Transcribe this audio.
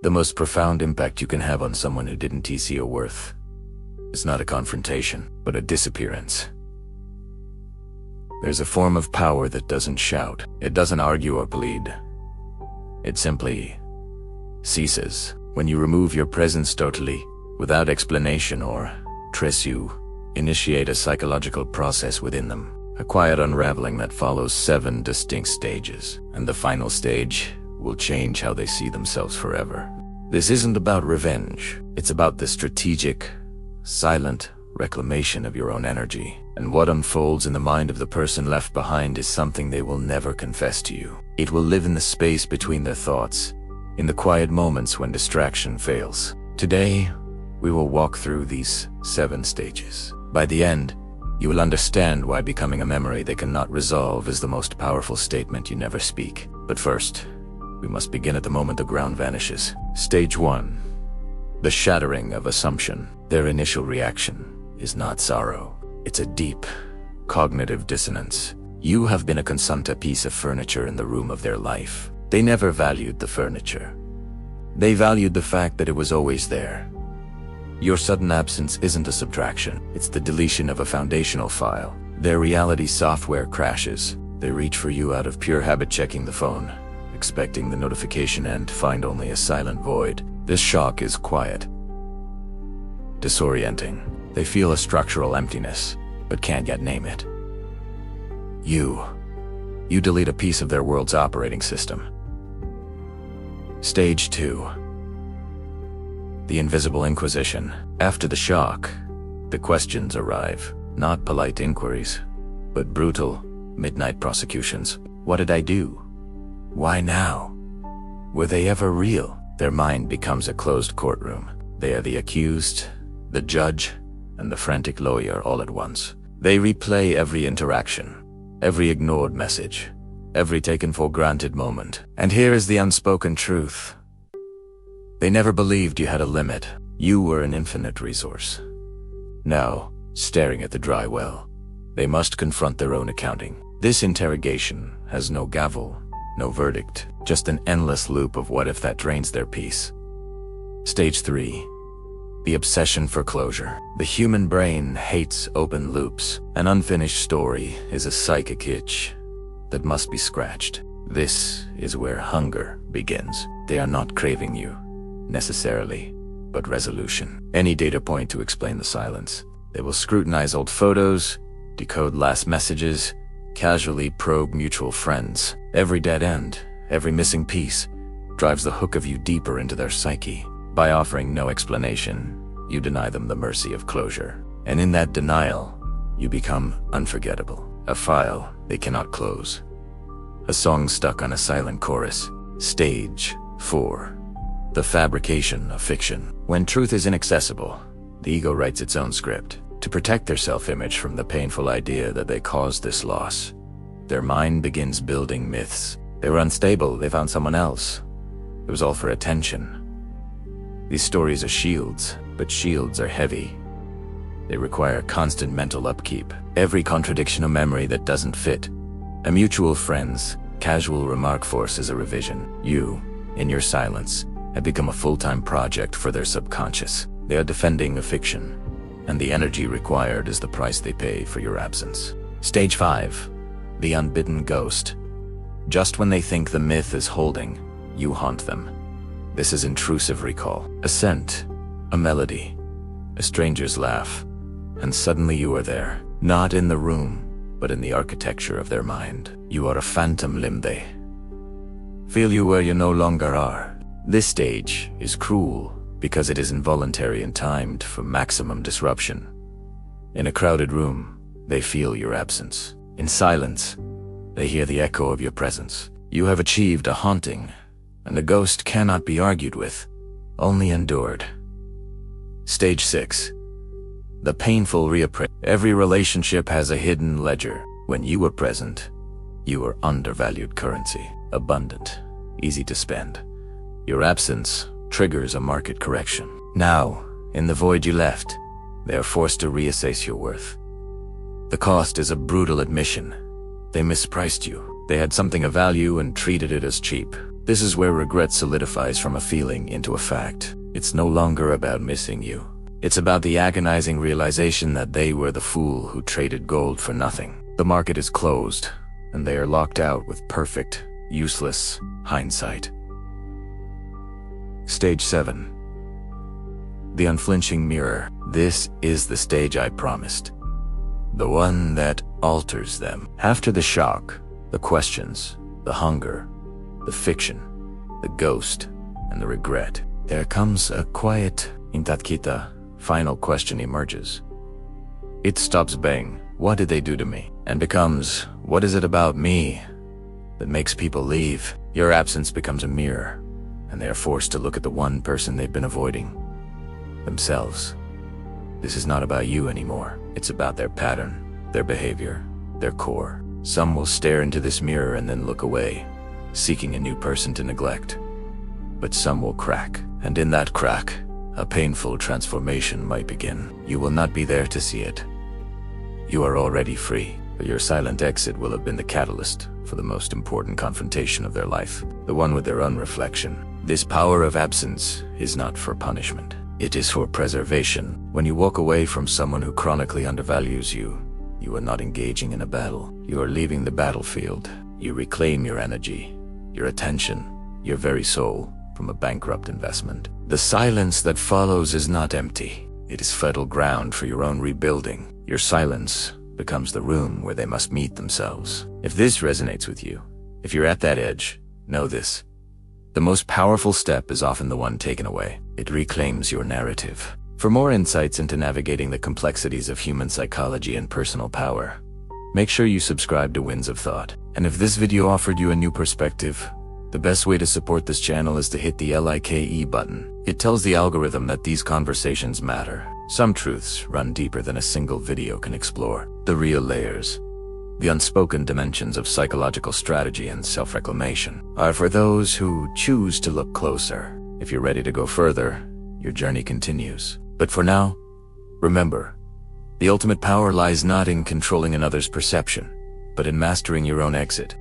The most profound impact you can have on someone who didn't see your worth is not a confrontation, but a disappearance. There's a form of power that doesn't shout. It doesn't argue or plead. It simply ceases. When you remove your presence totally, without explanation or trace, you initiate a psychological process within them. A quiet unraveling that follows 7 distinct stages. And the final stage will change how they see themselves forever. This isn't about revenge. It's about the strategic, silent reclamation of your own energy. And what unfolds in the mind of the person left behind is something they will never confess to you. It will live in the space between their thoughts, in the quiet moments when distraction fails. Today, we will walk through these 7 stages. By the end, you will understand why becoming a memory they cannot resolve is the most powerful statement you never speak. But first, we must begin at the moment the ground vanishes. Stage 1. The shattering of assumption. Their initial reaction is not sorrow. It's a deep, cognitive dissonance. You have been a constant piece of furniture in the room of their life. They never valued the furniture. They valued the fact that it was always there. Your sudden absence isn't a subtraction. It's the deletion of a foundational file. Their reality software crashes. They reach for you out of pure habit, checking the phone, expecting the notification, and find only a silent void. This shock is quiet, disorienting. They feel a structural emptiness, but can't yet name it. You delete a piece of their world's operating system. Stage 2. The invisible inquisition. After the shock, the questions arrive. Not polite inquiries, but brutal, midnight prosecutions. What did I do? Why now? Were they ever real? Their mind becomes a closed courtroom. They are the accused, the judge, and the frantic lawyer all at once. They replay every interaction, every ignored message, every taken for granted moment. And here is the unspoken truth. They never believed you had a limit. You were an infinite resource. Now, staring at the dry well, they must confront their own accounting. This interrogation has no gavel, no verdict, just an endless loop of what if that drains their peace. Stage 3. The obsession for closure. The human brain hates open loops. An unfinished story is a psychic itch that must be scratched. This is where hunger begins. They are not craving you, necessarily, but resolution. Any data point to explain the silence. They will scrutinize old photos, decode last messages, casually probe mutual friends. Every dead end, every missing piece, drives the hook of you deeper into their psyche. By offering no explanation, you deny them the mercy of closure. And in that denial, you become unforgettable. A file they cannot close. A song stuck on a silent chorus. Stage 4. The fabrication of fiction. When truth is inaccessible, the ego writes its own script. To protect their self-image from the painful idea that they caused this loss, their mind begins building myths. They were unstable, they found someone else. It was all for attention. These stories are shields, but shields are heavy. They require constant mental upkeep. Every contradiction of memory that doesn't fit. A mutual friend's casual remark forces a revision. You, in your silence, have become a full-time project for their subconscious. They are defending a fiction, and the energy required is the price they pay for your absence. Stage 5. The unbidden ghost. Just when they think the myth is holding, you haunt them. This is intrusive recall. A scent, a melody, a stranger's laugh, and suddenly you are there. Not in the room, but in the architecture of their mind. You are a phantom limb. They feel you where you no longer are. This stage is cruel because it is involuntary and timed for maximum disruption. In a crowded room, they feel your absence. In silence, they hear the echo of your presence. You have achieved a haunting, and a ghost cannot be argued with, only endured. Stage 6. The painful reappraisal. Every relationship has a hidden ledger. When you are present, you are undervalued currency, abundant, easy to spend. Your absence triggers a market correction. Now, in the void you left, they are forced to reassess your worth. The cost is a brutal admission. They mispriced you. They had something of value and treated it as cheap. This is where regret solidifies from a feeling into a fact. It's no longer about missing you. It's about the agonizing realization that they were the fool who traded gold for nothing. The market is closed, and they are locked out with perfect, useless hindsight. Stage 7. The unflinching mirror. This is the stage I promised. The one that alters them. After the shock, the questions, the hunger, the fiction, the ghost, and the regret, there comes a quiet, intatkita, final question emerges. It stops being, what did they do to me? And becomes, what is it about me that makes people leave? Your absence becomes a mirror, and they are forced to look at the one person they've been avoiding. Themselves. This is not about you anymore. It's about their pattern, their behavior, their core. Some will stare into this mirror and then look away, seeking a new person to neglect. But some will crack, and in that crack, a painful transformation might begin. You will not be there to see it. You are already free, but your silent exit will have been the catalyst for the most important confrontation of their life, the one with their own reflection. This power of absence is not for punishment. It is for preservation. When you walk away from someone who chronically undervalues you, you are not engaging in a battle. You are leaving the battlefield. You reclaim your energy, your attention, your very soul from a bankrupt investment. The silence that follows is not empty. It is fertile ground for your own rebuilding. Your silence becomes the room where they must meet themselves. If this resonates with you, if you're at that edge, know this. The most powerful step is often the one taken away. It reclaims your narrative. For more insights into navigating the complexities of human psychology and personal power, make sure you subscribe to Winds of Thought. And if this video offered you a new perspective, the best way to support this channel is to hit the like button. It tells the algorithm that these conversations matter. Some truths run deeper than a single video can explore. The real layers, the unspoken dimensions of psychological strategy and self-reclamation, are for those who choose to look closer. If you're ready to go further, your journey continues. But for now, remember, the ultimate power lies not in controlling another's perception, but in mastering your own exit.